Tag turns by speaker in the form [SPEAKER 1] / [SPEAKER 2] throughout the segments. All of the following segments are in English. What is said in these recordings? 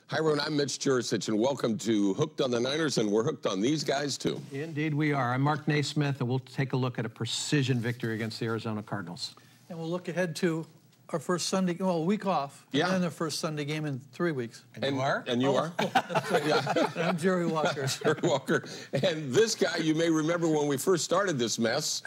[SPEAKER 1] Hi, everyone. I'm Mitch Juricich, and welcome to Hooked on the Niners, and we're hooked on these guys, too.
[SPEAKER 2] Indeed we are. I'm Mark Naismith, and we'll take a look at a precision victory against the Arizona Cardinals.
[SPEAKER 3] And we'll look ahead to our first Sunday, well, a week off, and then the first Sunday game in 3 weeks.
[SPEAKER 1] And you are? And you are?
[SPEAKER 3] That's right. Yeah. I'm Jerry Walker.
[SPEAKER 1] Jerry Walker. And this guy, you may remember when we first started this mess,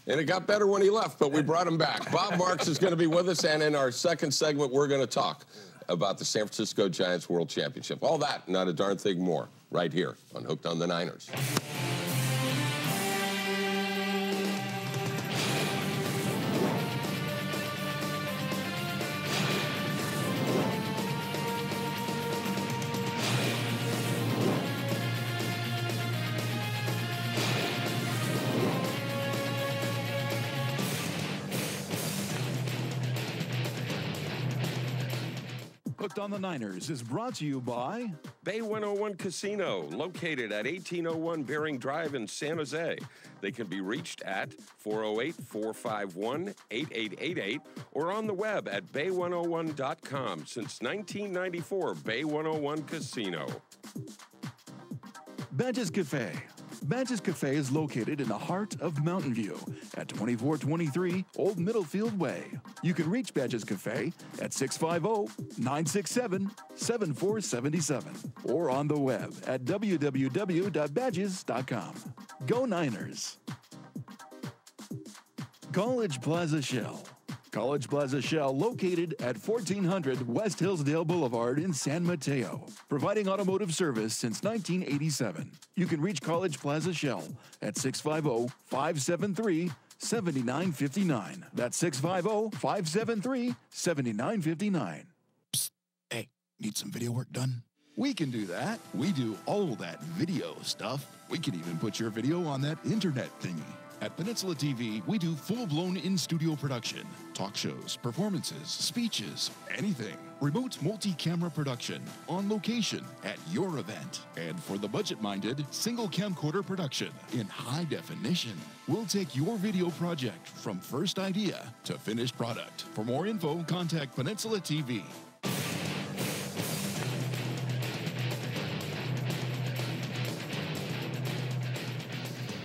[SPEAKER 1] and it got better when he left, but we brought him back. Bob Marks is going to be with us, and in our second segment, we're going to talk about the San Francisco Giants World Championship. All that, not a darn thing more, right here on Hooked on the Niners.
[SPEAKER 4] Hooked on the Niners is brought to you by
[SPEAKER 5] Bay 101 Casino, located at 1801 Bering Drive in San Jose. They can be reached at 408-451-8888 or on the web at bay101.com. Since 1994, Bay 101 Casino.
[SPEAKER 4] Badges Cafe. Badges Cafe is located in the heart of Mountain View at 2423 Old Middlefield Way. You can reach Badges Cafe at 650-967-7477 or on the web at www.badges.com. Go Niners! College Plaza Shell. College Plaza Shell, located at 1400 West Hillsdale Boulevard in San Mateo, providing automotive service since 1987. You can reach College Plaza Shell at 650-573-7959. That's 650-573-7959.
[SPEAKER 6] Psst. Hey, need some video work done? We can do that. We do all that video stuff. We can even put your video on that internet thingy. At Peninsula TV, we do full-blown in-studio production, talk shows, performances, speeches, anything. Remote multi-camera production, on location, at your event. And for the budget-minded, single camcorder production in high definition. We'll take your video project from first idea to finished product. For more info, contact Peninsula TV.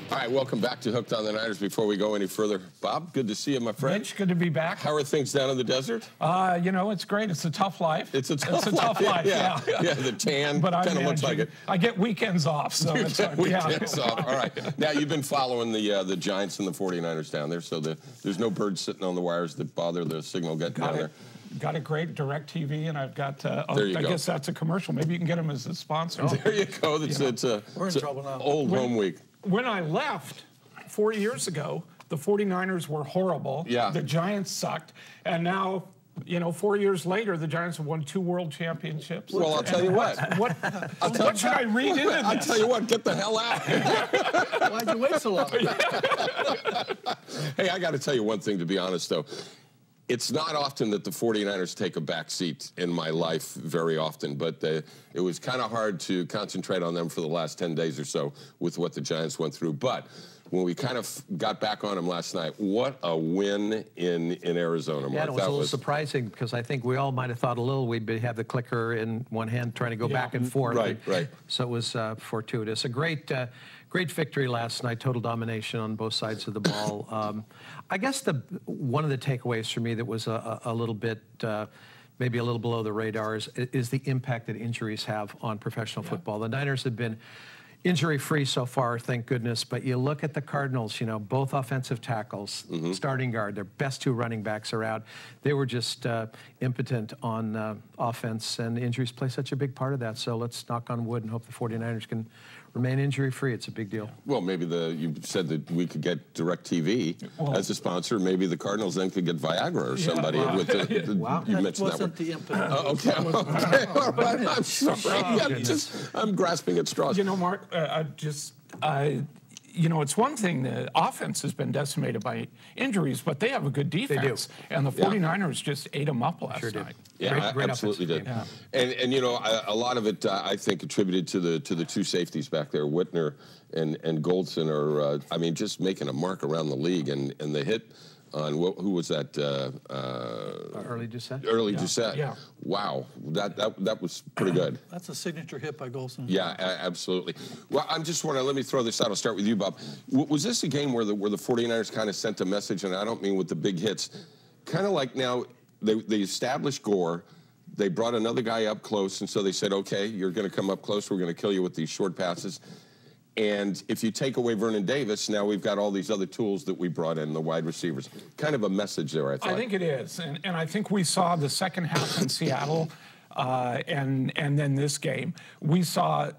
[SPEAKER 1] All right, welcome back to Hooked on the Niners. Before we go any further, Bob, good to see you, my friend.
[SPEAKER 7] Mitch, good to be back.
[SPEAKER 1] How are things down in the desert?
[SPEAKER 7] You know, it's great. It's a tough life.
[SPEAKER 1] It's a tough life. Yeah, the tan kind of looks like it.
[SPEAKER 7] I get weekends off, so it's
[SPEAKER 1] weekends off. All right. Now, you've been following the Giants and the 49ers down there, so there's no birds sitting on the wires that bother the signal getting down there.
[SPEAKER 7] Got a great direct TV, and I've got,
[SPEAKER 1] I
[SPEAKER 7] guess that's a commercial. Maybe you can get them as a sponsor.
[SPEAKER 1] Oh. There you go.
[SPEAKER 3] We're in trouble now.
[SPEAKER 1] Old home week.
[SPEAKER 7] When I left 4 years ago, the 49ers were horrible.
[SPEAKER 1] Yeah.
[SPEAKER 7] The Giants sucked. And now, you know, 4 years later, the Giants have won 2 world championships.
[SPEAKER 1] Well, I'll tell you what.
[SPEAKER 7] What should I read into this?
[SPEAKER 1] I'll tell you what, get the hell out.
[SPEAKER 3] Why'd you wait so long?
[SPEAKER 1] Hey, I got to tell you one thing, to be honest, though. It's not often that the 49ers take a back seat in my life, very often, but it was kind of hard to concentrate on them for the last 10 days or so with what the Giants went through. But when we kind of got back on them last night, what a win in Arizona, Mark.
[SPEAKER 2] Yeah, it was a little surprising because I think we all might have thought a little we'd have the clicker in one hand trying to go back and forth.
[SPEAKER 1] Right.
[SPEAKER 2] So it was fortuitous. A great victory last night, total domination on both sides of the ball. I guess one of the takeaways for me that was a little bit, maybe a little below the radar is the impact that injuries have on professional football. The Niners have been injury-free so far, thank goodness, but you look at the Cardinals, you know, both offensive tackles, starting guard, their best 2 running backs are out. They were just impotent on offense, and injuries play such a big part of that. So let's knock on wood and hope the 49ers can remain injury-free. It's a big deal.
[SPEAKER 1] Well, maybe you said that we could get DirecTV as a sponsor. Maybe the Cardinals then could get Viagra or somebody with the
[SPEAKER 3] wow.
[SPEAKER 1] you mentioned
[SPEAKER 3] that wasn't
[SPEAKER 1] the
[SPEAKER 3] impetus.
[SPEAKER 1] Okay. All right. I'm sorry. I'm grasping at straws.
[SPEAKER 7] You know, Mark, you know, it's one thing, the offense has been decimated by injuries, but they have a good defense.
[SPEAKER 2] They do.
[SPEAKER 7] And the 49ers just ate them up last night.
[SPEAKER 1] Yeah,
[SPEAKER 2] great
[SPEAKER 1] absolutely did.
[SPEAKER 7] Yeah.
[SPEAKER 1] And you know, a lot of it I think attributed to the 2 safeties back there, Whitner and Goldson are I mean, just making a mark around the league, and the hit who was that?
[SPEAKER 2] Early Doucette.
[SPEAKER 1] Early Doucette.
[SPEAKER 7] Yeah.
[SPEAKER 1] Wow, that was pretty good.
[SPEAKER 3] That's a signature hit by Golson.
[SPEAKER 1] Yeah, absolutely. Well, I'm just wondering, let me throw this out. I'll start with you, Bob. Was this a game where the 49ers kind of sent a message, and I don't mean with the big hits, kind of like now they established Gore, they brought another guy up close, and so they said, okay, you're going to come up close, we're going to kill you with these short passes. And if you take away Vernon Davis, now we've got all these other tools that we brought in, the wide receivers. Kind of a message there, I thought.
[SPEAKER 7] I think it is. And I think we saw the second half in Seattle and then this game. We saw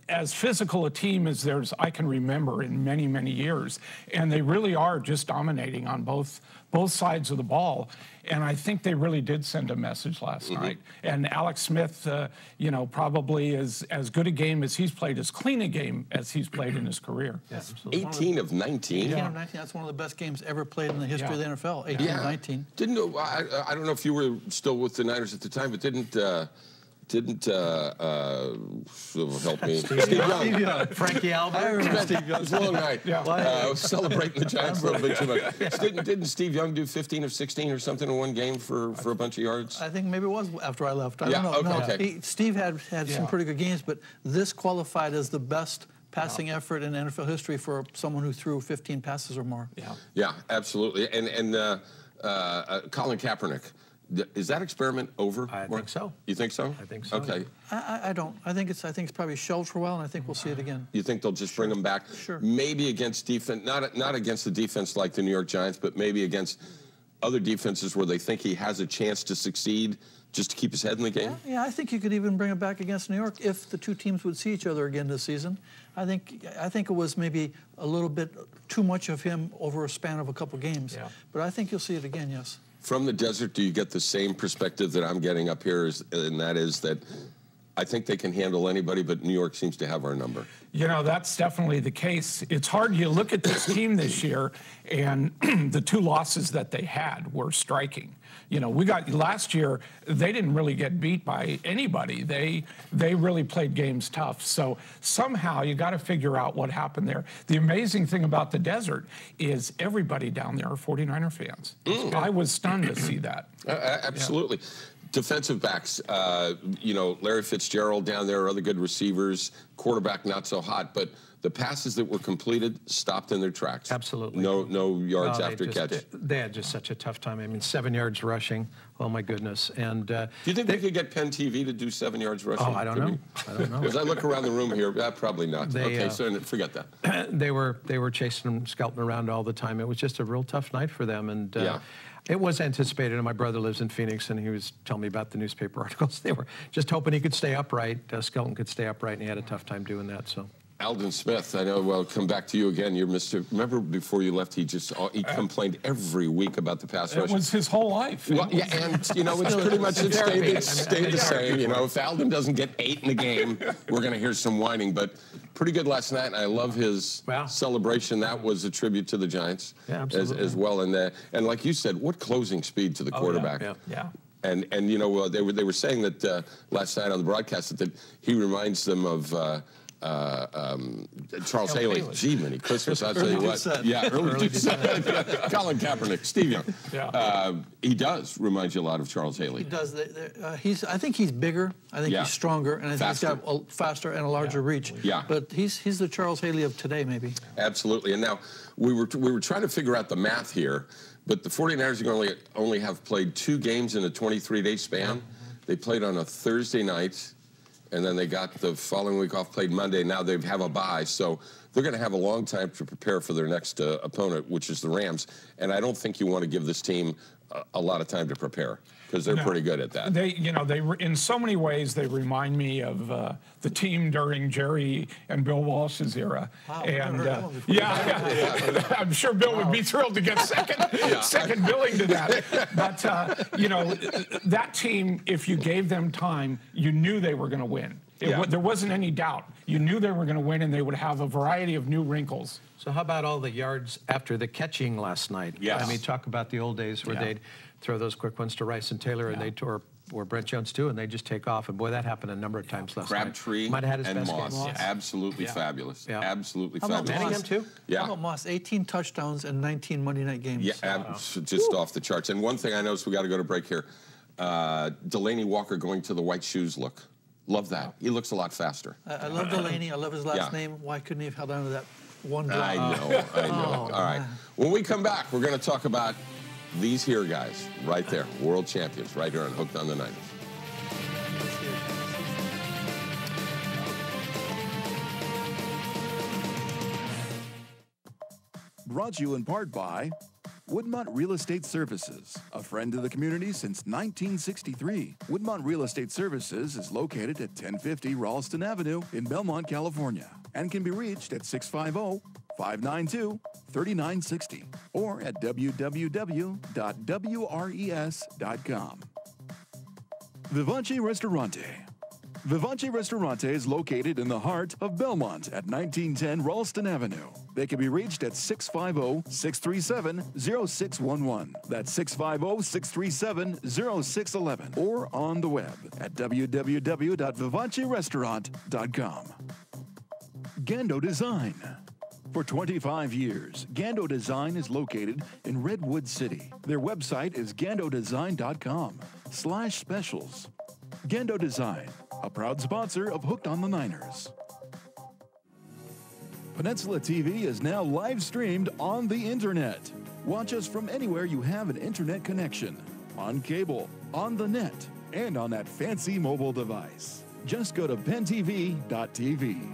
[SPEAKER 7] as physical a team as I can remember in many, many years. And they really are just dominating on both sides of the ball. And I think they really did send a message last night. And Alex Smith, probably is as good a game as he's played, as clean a game as he's played in his career.
[SPEAKER 2] Yeah, absolutely.
[SPEAKER 1] 18 of 19.
[SPEAKER 3] 18 of 19, that's one of the best games ever played in the history of the NFL, 18 of 19.
[SPEAKER 1] I don't know if you were still with the Niners at the time, but didn't help me. Steve Young.
[SPEAKER 2] Frankie Albert.
[SPEAKER 3] I remember Steve Young.
[SPEAKER 1] It was a long night.
[SPEAKER 7] Yeah.
[SPEAKER 1] Celebrating the Giants a little bit too much. Didn't Steve Young do 15 of 16 or something in one game for a bunch of yards?
[SPEAKER 3] I think maybe it was after I left. I don't know.
[SPEAKER 1] Okay.
[SPEAKER 3] Steve had some pretty good games, but this qualified as the best passing effort in NFL history for someone who threw 15 passes or more.
[SPEAKER 1] Yeah, absolutely. And Colin Kaepernick. Is that experiment over?
[SPEAKER 2] I think so.
[SPEAKER 1] You think so?
[SPEAKER 2] I think so.
[SPEAKER 1] Okay.
[SPEAKER 3] I don't. I think it's probably shelved for a while, and I think we'll see it again.
[SPEAKER 1] You think they'll just bring him back?
[SPEAKER 3] Sure.
[SPEAKER 1] Maybe against defense, not against the defense like the New York Giants, but maybe against other defenses where they think he has a chance to succeed, just to keep his head in the game?
[SPEAKER 3] Yeah, I think you could even bring him back against New York if the two teams would see each other again this season. I think it was maybe a little bit too much of him over a span of a couple games.
[SPEAKER 7] Yeah.
[SPEAKER 3] But I think you'll see it again, yes.
[SPEAKER 1] From the desert, do you get the same perspective that I'm getting up here, and that is that I think they can handle anybody, but New York seems to have our number?
[SPEAKER 7] That's definitely the case. It's hard. You look at this team this year, and the two losses that they had were striking. We got last year, they didn't really get beat by anybody. They really played games tough. So somehow you got to figure out what happened there. The amazing thing about the desert is everybody down there are 49er fans. I was stunned to see that.
[SPEAKER 1] Absolutely. Yeah. Defensive backs, Larry Fitzgerald down there, other good receivers, quarterback not so hot, but the passes that were completed stopped in their tracks.
[SPEAKER 2] Absolutely.
[SPEAKER 1] No yards after catch.
[SPEAKER 2] They had just such a tough time. I mean, 7 yards rushing. Oh, my goodness. And
[SPEAKER 1] do you think they could get Penn TV to do 7 yards rushing?
[SPEAKER 2] Oh, I don't know. I don't know.
[SPEAKER 1] As I look around the room here, probably not. So forget that.
[SPEAKER 2] They were chasing them, scouting around all the time. It was just a real tough night for them. And it was anticipated, and my brother lives in Phoenix, and he was telling me about the newspaper articles. They were just hoping he could stay upright, Skelton could stay upright, and he had a tough time doing that. So.
[SPEAKER 1] Alden Smith, I know, well, come back to you again. You're Mr. Remember before you left, he complained every week about the pass rush.
[SPEAKER 7] It was his whole life.
[SPEAKER 1] Well, yeah, and, it's pretty much stayed the same. If Alden doesn't get 8 in the game, we're going to hear some whining. But pretty good last night, and I love his celebration. That was a tribute to the Giants as well. And like you said, what closing speed to the quarterback.
[SPEAKER 7] Yeah.
[SPEAKER 1] And they were saying that last night on the broadcast that he reminds them of Charles Haley. Gee, many Christmas, I'll tell you what. Yeah, early Colin Kaepernick, Steve Young.
[SPEAKER 7] Yeah.
[SPEAKER 1] He does remind you a lot of Charles Haley.
[SPEAKER 3] He does. I think he's bigger. I think he's stronger, and I think he's got a faster and a larger reach.
[SPEAKER 1] Yeah.
[SPEAKER 3] But he's the Charles Haley of today, maybe.
[SPEAKER 1] Absolutely. And now we were trying to figure out the math here, but the 49ers are going to only have played 2 games in a 23-day span. They played on a Thursday night, and then they got the following week off, played Monday. Now they have a bye, so they're going to have a long time to prepare for their next opponent, which is the Rams. And I don't think you want to give this team a lot of time to prepare, because they're pretty good at that.
[SPEAKER 7] They in so many ways, they remind me of the team during Jerry and Bill Walsh's era.
[SPEAKER 3] Wow,
[SPEAKER 7] and I'm sure Bill would be thrilled to get second billing to that. But that team, if you gave them time, you knew they were going to win. There wasn't any doubt. You knew they were going to win, and they would have a variety of new wrinkles.
[SPEAKER 2] So how about all the yards after the catching last night?
[SPEAKER 1] Yes.
[SPEAKER 2] I mean, talk about the old days where they'd throw those quick ones to Rice and Taylor, and they'd or Brent Jones too, and they just take off. And boy, that happened a number of times last night.
[SPEAKER 1] Crabtree
[SPEAKER 2] Might have had his
[SPEAKER 1] and
[SPEAKER 2] best
[SPEAKER 1] Moss,
[SPEAKER 2] game.
[SPEAKER 1] absolutely fabulous.
[SPEAKER 2] Yeah.
[SPEAKER 1] Absolutely
[SPEAKER 3] How about
[SPEAKER 1] fabulous.
[SPEAKER 3] Moss?
[SPEAKER 2] Manningham too?
[SPEAKER 1] Yeah.
[SPEAKER 3] How about Moss? 18 touchdowns and 19 Monday night games.
[SPEAKER 1] Yeah, just off the charts. And one thing I noticed, we got to go to break here. Delaney Walker going to the white shoes look. Love that. He looks a lot faster.
[SPEAKER 3] I love Delaney. I love his last name. Why couldn't he have held on to that one drop?
[SPEAKER 1] I know. All right. When we come back, we're going to talk about these here guys right there, world champions, right here on Hooked on the Niners.
[SPEAKER 4] Brought to you in part by Woodmont Real Estate Services, a friend of the community since 1963. Woodmont Real Estate Services is located at 1050 Ralston Avenue in Belmont, California, and can be reached at 650-592-3960 or at www.wres.com. Vivace Ristorante. Vivace Ristorante is located in the heart of Belmont at 1910 Ralston Avenue. They can be reached at 650-637-0611. That's 650-637-0611. Or on the web at www.vivacerestaurant.com. Gando Design. For 25 years, Gando Design is located in Redwood City. Their website is gandodesign.com/specials. Gando Design, a proud sponsor of Hooked on the Niners. Peninsula TV is now live streamed on the internet. Watch us from anywhere you have an internet connection, on cable, on the net, and on that fancy mobile device. Just go to pentv.tv.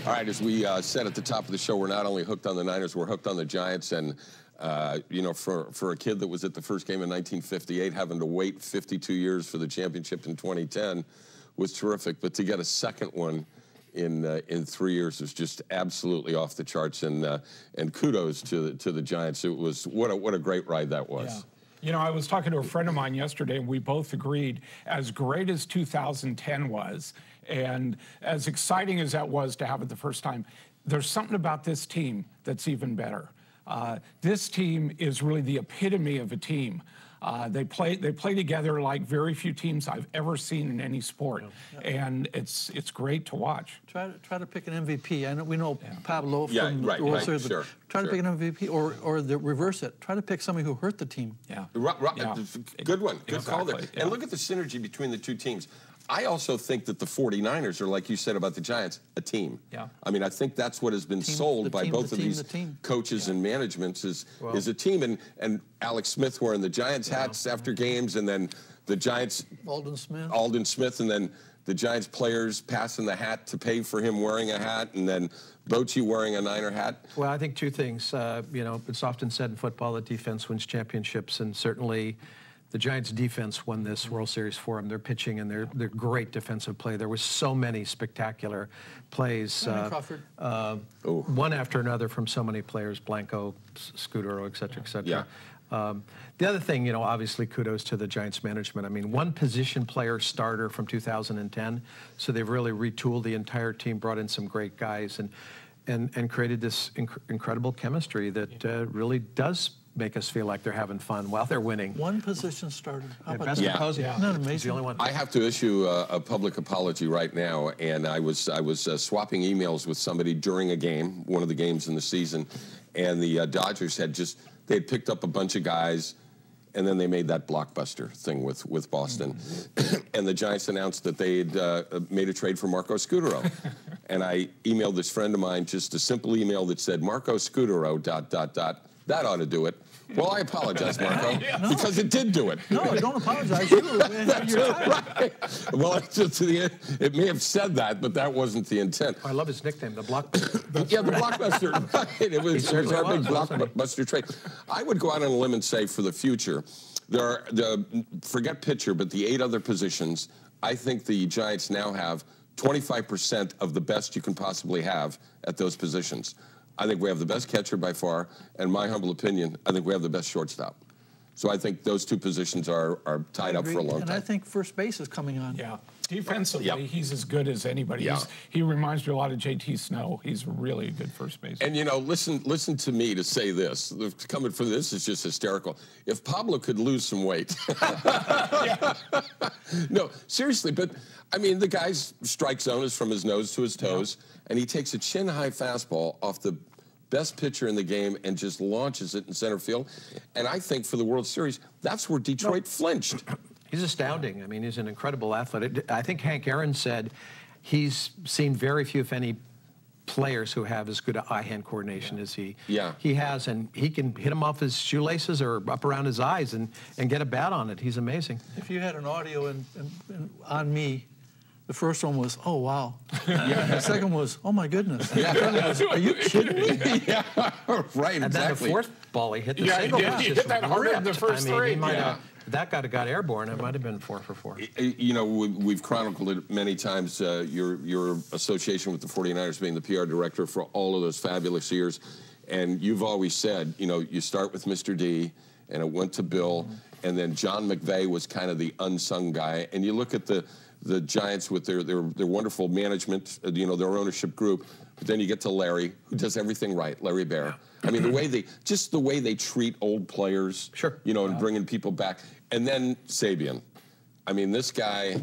[SPEAKER 1] All right, as we said at the top of the show, we're not only hooked on the Niners, we're hooked on the Giants. And, you know, for a kid that was at the first game in 1958, having to wait 52 years for the championship in 2010 was terrific. But to get a second one in 3 years is just absolutely off the charts. And kudos to the Giants. It was, what a great ride that was.
[SPEAKER 7] Yeah. You know, I was talking to a friend of mine yesterday, and we both agreed, as great as 2010 was, and as exciting as that was to have it the first time, there's something about this team that's even better. This team is really the epitome of a team. They play together like very few teams I've ever seen in any sport, and it's great to watch.
[SPEAKER 3] Try to pick an MVP. I know we know Pablo from the World Series.
[SPEAKER 1] Sure,
[SPEAKER 3] try to pick an MVP, or reverse it. Try to pick somebody who hurt the team.
[SPEAKER 1] Good one. Good call there. And look at the synergy between the two teams. I also think that the 49ers are, like you said about the Giants, a team.
[SPEAKER 7] Yeah.
[SPEAKER 1] I mean, I think that's what has been sold by both of these coaches and managements is a team. And Alex Smith wearing the Giants hats after games, and then the Giants... Alden Smith, and then the Giants players passing the hat to pay for him wearing a hat, and then Bochy wearing a Niner hat.
[SPEAKER 2] Well, I think two things. You know, it's often said in football that defense wins championships, and certainly the Giants' defense won this World Series for them. Their pitching and their great defensive play. There was so many spectacular plays, one after another from so many players, Blanco, Scudero, et cetera, et cetera.
[SPEAKER 1] Yeah.
[SPEAKER 2] The other thing, you know, obviously kudos to the Giants management. I mean, one position player starter from 2010, so they've really retooled the entire team, brought in some great guys, and created this incredible chemistry that really does make us feel like they're having fun while they're winning.
[SPEAKER 3] One position starter. How about
[SPEAKER 2] that?
[SPEAKER 3] Isn't that amazing?
[SPEAKER 2] The only one.
[SPEAKER 1] I have to issue a public apology right now, and I was swapping emails with somebody during a game, one of the games in the season, and the Dodgers had they'd picked up a bunch of guys, and then they made that blockbuster thing with Boston. And the Giants announced that they had made a trade for Marco Scudero. And I emailed this friend of mine just a simple email that said, Marco Scudero, ... That ought to do it. Well, I apologize, Marco, because it did do it.
[SPEAKER 3] No, don't apologize. You're
[SPEAKER 1] right. Well, it may have said that, but that wasn't the intent.
[SPEAKER 2] I love his nickname, the Blockbuster.
[SPEAKER 1] Yeah, the Blockbuster. Right. It was our big Blockbuster trade. I would go out on a limb and say, for the future, forget pitcher, but the 8 other positions, I think the Giants now have 25% of the best you can possibly have at those positions. I think we have the best catcher by far, and my humble opinion, I think we have the best shortstop. So I think those two positions are tied up for a long time.
[SPEAKER 3] And I think first base is coming on.
[SPEAKER 7] Yeah. Defensively,
[SPEAKER 1] Yep.
[SPEAKER 7] he's as good as anybody.
[SPEAKER 1] Yeah.
[SPEAKER 7] He reminds me a lot of J.T. Snow. He's really a good first baseman.
[SPEAKER 1] And, you know, listen to me to say this. Coming from this is just hysterical. If Pablo could lose some weight. No, seriously, but, I mean, the guy's strike zone is from his nose to his toes, and he takes a chin-high fastball off the best pitcher in the game and just launches it in center field. And I think for the World Series, that's where Detroit flinched.
[SPEAKER 2] He's astounding. I mean, he's an incredible athlete. I think Hank Aaron said he's seen very few, if any, players who have as good eye-hand coordination as he has, and he can hit him off his shoelaces or up around his eyes and get a bat on it. He's amazing.
[SPEAKER 3] If you had an audio on me, the first one was, oh, wow. The second was, oh, my goodness. The third one was, are you kidding me?
[SPEAKER 1] Yeah, right,
[SPEAKER 2] And then the fourth ball he hit the
[SPEAKER 7] Yeah,
[SPEAKER 2] single.
[SPEAKER 7] he
[SPEAKER 2] was
[SPEAKER 7] hit
[SPEAKER 2] just
[SPEAKER 7] that harder than the
[SPEAKER 2] ripped.
[SPEAKER 7] first
[SPEAKER 2] I mean,
[SPEAKER 7] three.
[SPEAKER 2] he might
[SPEAKER 1] Yeah.
[SPEAKER 2] have, if that guy got airborne, it might have been 4 for 4.
[SPEAKER 1] You know, we've chronicled it many times, your association with the 49ers being the PR director for all of those fabulous years. And you've always said, you know, you start with Mr. D, and it went to Bill, and then John McVay was kind of the unsung guy. And you look at the Giants with their wonderful management, you know, their ownership group. But then you get to Larry, who does everything right, Larry Bear. I mean, the way they treat old players, you know, and bringing people back. And then Sabian. I mean, this guy,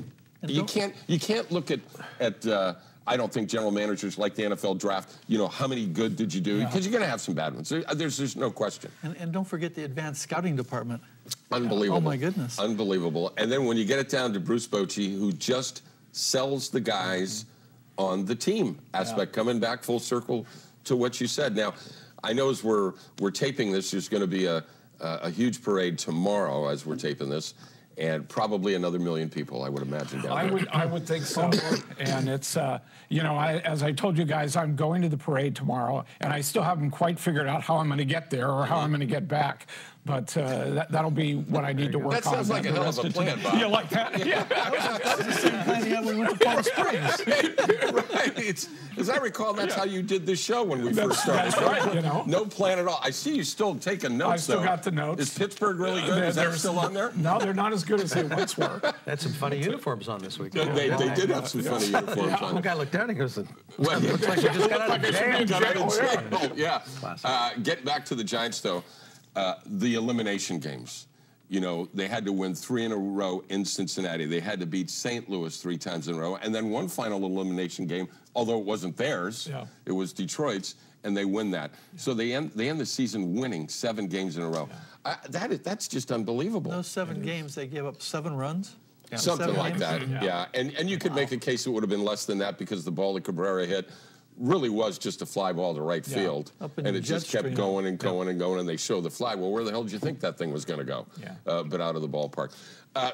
[SPEAKER 1] you can't look at I don't think general managers like the NFL draft, you know, how many good did you do? Because you're going to have some bad ones. There's no question.
[SPEAKER 3] And don't forget the advanced scouting department.
[SPEAKER 1] Unbelievable.
[SPEAKER 3] Oh, my goodness.
[SPEAKER 1] Unbelievable. And then when you get it down to Bruce Bochy, who just sells the guys on the team aspect, coming back full circle to what you said. Now, I know as we're taping this, there's going to be a huge parade tomorrow as we're taping this, and probably another 1 million people, I would imagine, down there.
[SPEAKER 7] I would think so. And it's, you know, as I told you guys, I'm going to the parade tomorrow, and I still haven't quite figured out how I'm going to get there or how I'm going to get back. But that'll be what I need to work on.
[SPEAKER 1] That sounds like a hell of a plan, Bob.
[SPEAKER 7] You like that? Yeah.
[SPEAKER 3] That was the same plan he had when we went to Palm Springs.
[SPEAKER 1] Right. As I recall, that's how you did this show when we first started.
[SPEAKER 7] That's right, you know.
[SPEAKER 1] No plan at all. I see you still taking notes,
[SPEAKER 7] I still
[SPEAKER 1] though.
[SPEAKER 7] got the notes.
[SPEAKER 1] Is Pittsburgh really good? Is that still on there?
[SPEAKER 7] No, they're not as good as they once were.
[SPEAKER 2] They had some funny uniforms on this week.
[SPEAKER 1] They did have some funny uniforms on.
[SPEAKER 2] One guy looked down and goes,
[SPEAKER 1] Well,
[SPEAKER 2] looks like we just got out of jail.
[SPEAKER 1] Got out of jail. Yeah. Get back to the Giants, though. The elimination games. You know, they had to win 3 in a row in Cincinnati. They had to beat St. Louis 3 times in a row. And then one final elimination game, although it wasn't theirs, it was Detroit's, and they win that. So they end the season winning 7 games in a row. That's just unbelievable.
[SPEAKER 3] Those 7 games, they gave up 7 runs.
[SPEAKER 1] Something like that, yeah. And you could make a case it would have been less than that because the ball that Cabrera hit really was just a fly ball to right field. And it just kept going and going and going, and they show the flag. Well, where the hell did you think that thing was going to go? But out of the ballpark.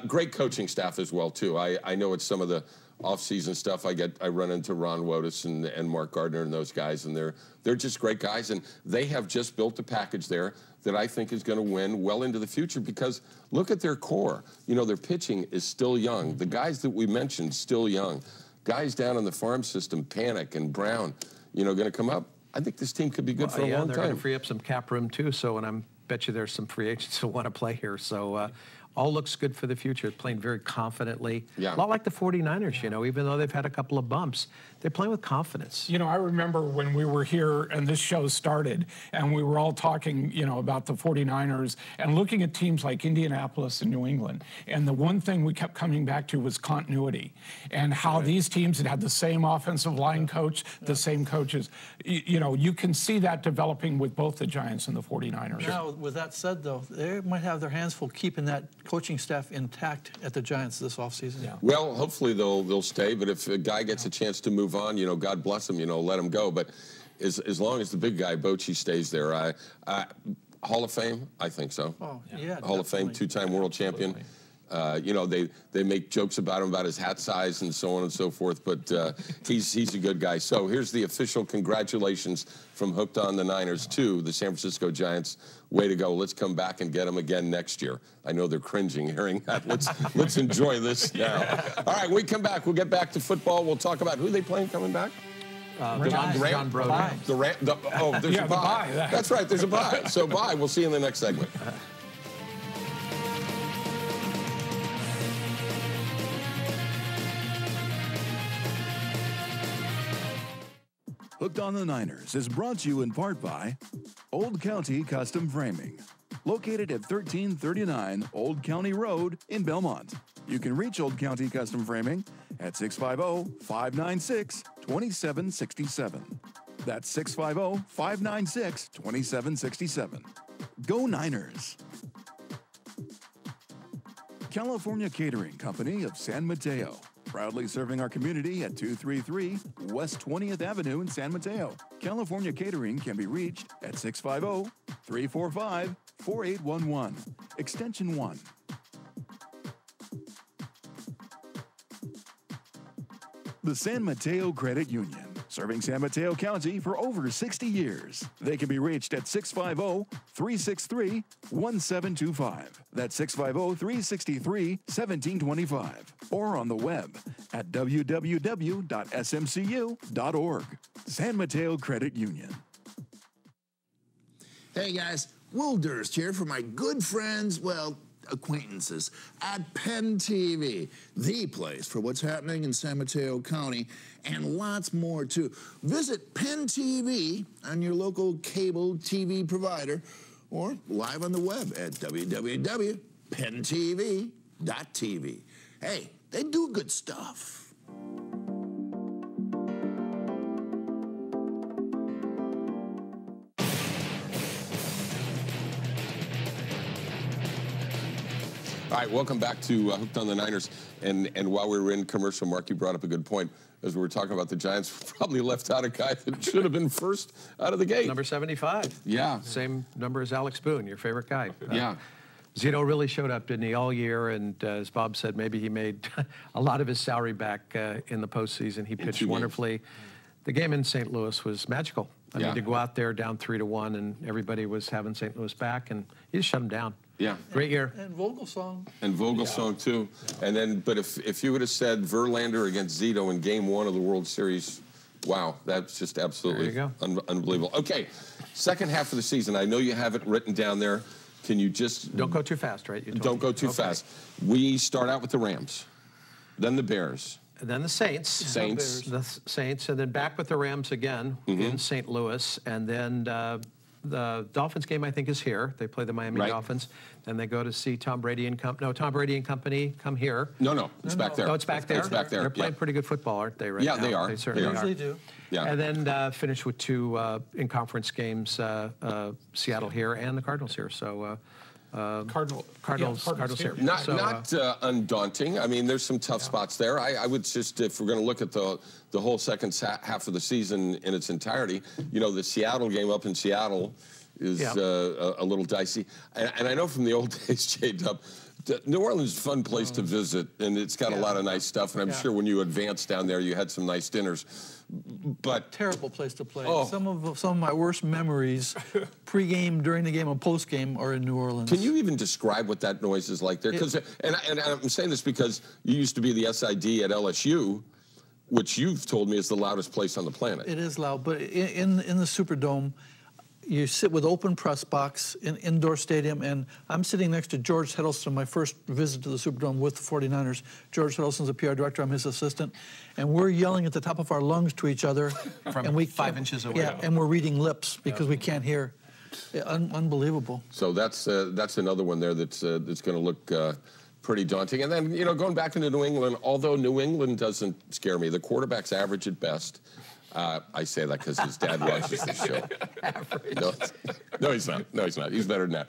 [SPEAKER 1] Great coaching staff as well, too. I know it's some of the off-season stuff. I run into Ron Wotus and Mark Gardner and those guys, and they're just great guys, and they have just built a package there that I think is going to win well into the future because look at their core. You know, their pitching is still young. The guys that we mentioned, still young. Guys down in the farm system, Panic and Brown, you know, going to come up. I think this team could be good for a long time.
[SPEAKER 2] They're going to free up some cap room, too, so, and I bet you there's some free agents who want to play here. So all looks good for the future. Playing very confidently. A lot like the 49ers, you know, even though they've had a couple of bumps, they're playing with confidence.
[SPEAKER 7] You know, I remember when we were here and this show started and we were all talking, you know, about the 49ers and looking at teams like Indianapolis and New England. And the one thing we kept coming back to was continuity and how these teams had the same offensive line coach, the same coaches. You know, you can see that developing with both the Giants and the 49ers.
[SPEAKER 3] Now, with that said, though, they might have their hands full keeping that coaching staff intact at the Giants this offseason.
[SPEAKER 1] Well, hopefully they'll stay, but if a guy gets a chance to move on, you know, God bless him, you know, let him go. But as long as the big guy, Bochy, stays there, Hall of Fame, I think so.
[SPEAKER 3] Oh, yeah,
[SPEAKER 1] Hall of Fame, 2-time world champion. You know, they make jokes about him, about his hat size and so on and so forth, but he's a good guy. So here's the official congratulations from Hooked on the Niners to the San Francisco Giants. Way to go. Let's come back and get them again next year. I know they're cringing hearing that. Let's enjoy this now. All right, we come back. We'll get back to football. We'll talk about who they playing coming back.
[SPEAKER 2] John Brody.
[SPEAKER 1] There's a bye. That's right, there's a bye. So bye. We'll see you in the next segment.
[SPEAKER 4] Hooked on the Niners is brought to you in part by Old County Custom Framing, located at 1339 Old County Road in Belmont. You can reach Old County Custom Framing at 650-596-2767. That's 650-596-2767. Go Niners! California Catering Company of San Mateo, proudly serving our community at 233 West 20th Avenue in San Mateo. California Catering can be reached at 650-345-4811, extension 1. The San Mateo Credit Union, serving San Mateo County for over 60 years. They can be reached at 650-363-1725. That's 650-363-1725. Or on the web at www.smcu.org. San Mateo Credit Union.
[SPEAKER 8] Hey guys, Will Durst here for my good friends, well, acquaintances at Penn TV, the place for what's happening in San Mateo County, and lots more too. Visit Penn TV on your local cable TV provider, or live on the web at www.penntv.tv. Hey, they do good stuff.
[SPEAKER 1] All right, welcome back to Hooked on the Niners. And while we were in commercial, Mark, you brought up a good point. As we were talking about the Giants, probably left out a guy that should have been first out of the gate.
[SPEAKER 2] Number 75.
[SPEAKER 1] Yeah.
[SPEAKER 2] Same number as Alex Boone, your favorite guy.
[SPEAKER 1] Yeah.
[SPEAKER 2] Zito really showed up, didn't he, all year? And as Bob said, maybe he made a lot of his salary back in the postseason. He pitched wonderfully. The game in St. Louis was magical. I mean, to go out there down 3-1 and everybody was having St. Louis back, and he just shut them down.
[SPEAKER 1] Yeah.
[SPEAKER 2] Great year.
[SPEAKER 3] And Vogelsong.
[SPEAKER 1] And Vogelsong, too. And then, but if you would have said Verlander against Zito in Game 1 of the World Series, wow, that's just absolutely unbelievable. Okay, second half of the season. I know you have it written down there. Can you just...
[SPEAKER 2] Don't go too fast, right?
[SPEAKER 1] Don't go too fast. We start out with the Rams, then the Bears.
[SPEAKER 2] And then the Saints. The Saints, and then back with the Rams again in St. Louis. And then the Dolphins game, I think, is here. They play the Miami Dolphins. Then they go to see Tom Brady and Tom Brady and company come here.
[SPEAKER 1] No, it's back there.
[SPEAKER 2] Oh, it's back there?
[SPEAKER 1] It's back there.
[SPEAKER 2] They're playing pretty good football, aren't they, right now?
[SPEAKER 1] Yeah, they are.
[SPEAKER 2] They certainly
[SPEAKER 3] usually do.
[SPEAKER 1] Yeah.
[SPEAKER 2] And then finish with two in-conference games, Seattle here and the Cardinals here. So Cardinals here.
[SPEAKER 1] Not undaunting. I mean, there's some tough spots there. I would just, if we're going to look at the whole second half of the season in its entirety, you know, the Seattle game up in Seattle is a little dicey. And I know from the old days, J-Dub, New Orleans is a fun place to visit, and it's got a lot of nice stuff. And I'm sure when you advanced down there, you had some nice dinners. But
[SPEAKER 3] terrible place to play. Some of my worst memories, pre-game, during the game, and post-game, are in New Orleans.
[SPEAKER 1] Can you even describe what that noise is like there? Because, and I'm saying this because you used to be the SID at LSU, which you've told me is the loudest place on the planet.
[SPEAKER 3] It is loud, but in the Superdome, you sit with open press box in indoor stadium, and I'm sitting next to George Heddleston, my first visit to the Superdome with the 49ers. George Heddleston's a PR director, I'm his assistant, and we're yelling at the top of our lungs to each other.
[SPEAKER 2] From 5 inches away.
[SPEAKER 3] Yeah, and we're reading lips because we can't hear. Unbelievable.
[SPEAKER 1] So that's another one there that's going to look pretty daunting. And then, you know, going back into New England, although New England doesn't scare me, the quarterback's average at best. I say that because his dad watches the show. No, he's not. No, he's not. He's better than that.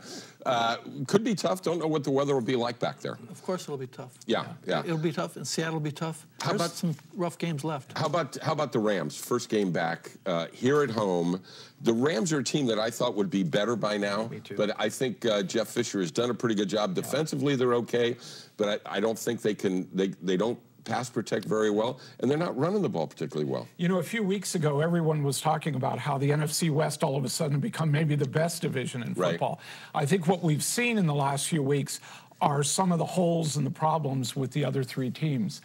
[SPEAKER 1] Could be tough. Don't know what the weather will be like back there.
[SPEAKER 3] Of course it'll be tough.
[SPEAKER 1] Yeah.
[SPEAKER 3] It'll be tough, and Seattle will be tough. There's some rough games left.
[SPEAKER 1] How about the Rams? First game back here at home. The Rams are a team that I thought would be better by now.
[SPEAKER 2] Me too.
[SPEAKER 1] But I think Jeff Fisher has done a pretty good job. Defensively, they're okay, but I don't think they can. They don't pass protect very well, and they're not running the ball particularly well.
[SPEAKER 7] You know, a few weeks ago, everyone was talking about how the NFC West all of a sudden become maybe the best division in football. I think what we've seen in the last few weeks are some of the holes and the problems with the other three teams.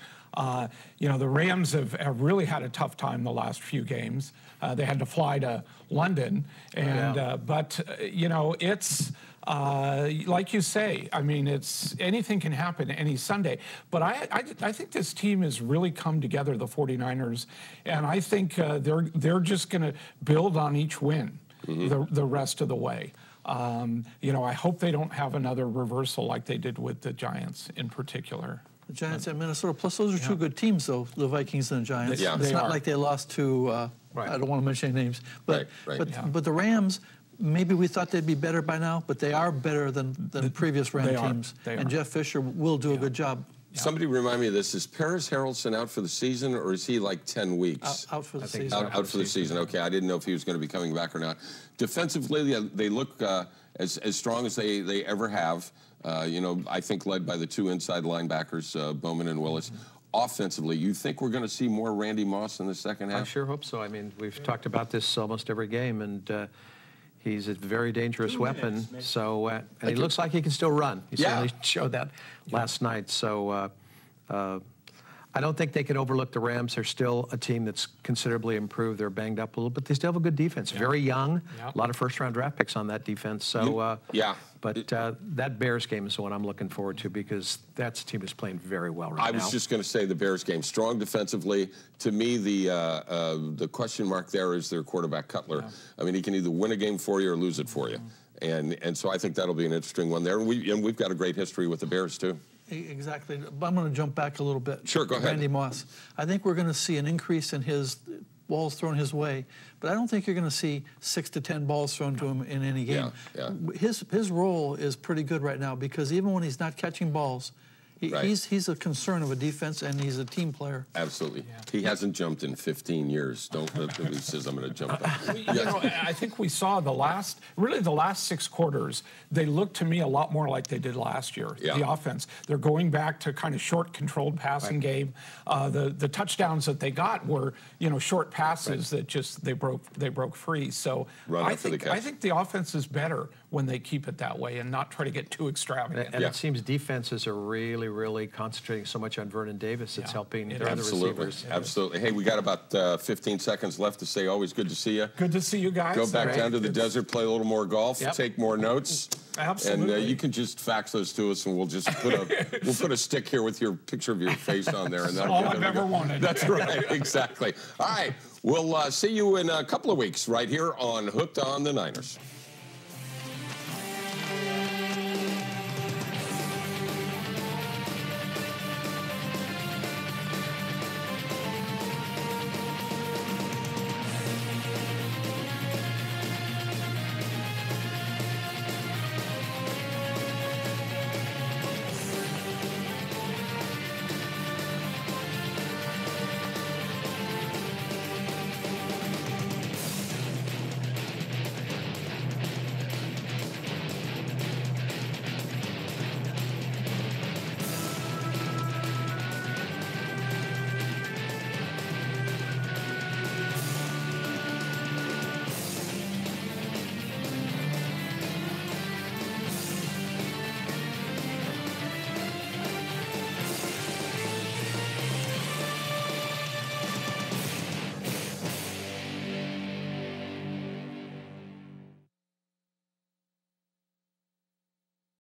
[SPEAKER 7] You know, the Rams have really had a tough time the last few games. They had to fly to London, and but you know, it's like you say. I mean, it's anything can happen any Sunday. But I think this team has really come together, the 49ers, and I think they're just going to build on each win the rest of the way. You know, I hope they don't have another reversal like they did with the Giants in particular.
[SPEAKER 3] The Giants and Minnesota. Plus, those are two good teams, though, the Vikings and the Giants. It's not like they lost to, I don't want to mention any names, but but the Rams, maybe we thought they'd be better by now, but they are better than previous Ram teams. And Jeff Fisher will do a good job.
[SPEAKER 1] Somebody remind me of this. Is Paris Harrelson out for the season, or is he like 10 weeks?
[SPEAKER 3] Out for the season.
[SPEAKER 1] Out for the season. Okay, I didn't know if he was going to be coming back or not. Defensively, they look as strong as they ever have. You know, I think led by the two inside linebackers, Bowman and Willis. Offensively, you think we're going to see more Randy Moss in the second half?
[SPEAKER 2] I sure hope so. I mean, we've talked about this almost every game, and he's a very dangerous weapon. So, and he looks like he can still run. He certainly showed that last night. So, I don't think they can overlook the Rams. They're still a team that's considerably improved. They're banged up a little, but they still have a good defense. Very young. A lot of first-round draft picks on that defense. So, but that Bears game is the one I'm looking forward to, because that's a team that's playing very well right now.
[SPEAKER 1] I was just going to say the Bears game, strong defensively. To me, the question mark there is their quarterback Cutler. I mean, he can either win a game for you or lose it for you, and so I think that'll be an interesting one there. And we've got a great history with the Bears too.
[SPEAKER 3] Exactly. But I'm going to jump back a little bit.
[SPEAKER 1] Sure, go ahead.
[SPEAKER 3] Randy Moss. I think we're going to see an increase in his balls thrown his way, but I don't think you're going to see 6 to 10 balls thrown to him in any game. His role is pretty good right now, because even when he's not catching balls, he's a concern of a defense, and he's a team player.
[SPEAKER 1] Absolutely. He hasn't jumped in 15 years. Don't he says I'm going to jump back.
[SPEAKER 7] You know, I think we saw the last 6 quarters, they looked to me a lot more like they did last year, the offense. They're going back to kind of short, controlled passing game. The touchdowns that they got were, you know, short passes that just they broke free. So I think the offense is better when they keep it that way and not try to get too extravagant.
[SPEAKER 2] And it seems defenses are really concentrating so much on Vernon Davis. It's helping their other receivers.
[SPEAKER 1] Absolutely. Hey, we got about 15 seconds left to say always good to see you.
[SPEAKER 7] Good to see you guys.
[SPEAKER 1] Go back down to the desert, play a little more golf, take more notes.
[SPEAKER 7] Absolutely.
[SPEAKER 1] And you can just fax those to us, and we'll just put a stick here with your picture of your face on there. And
[SPEAKER 7] that's all I've ever wanted.
[SPEAKER 1] That's right. Exactly. All right. We'll see you in a couple of weeks right here on Hooked on the Niners.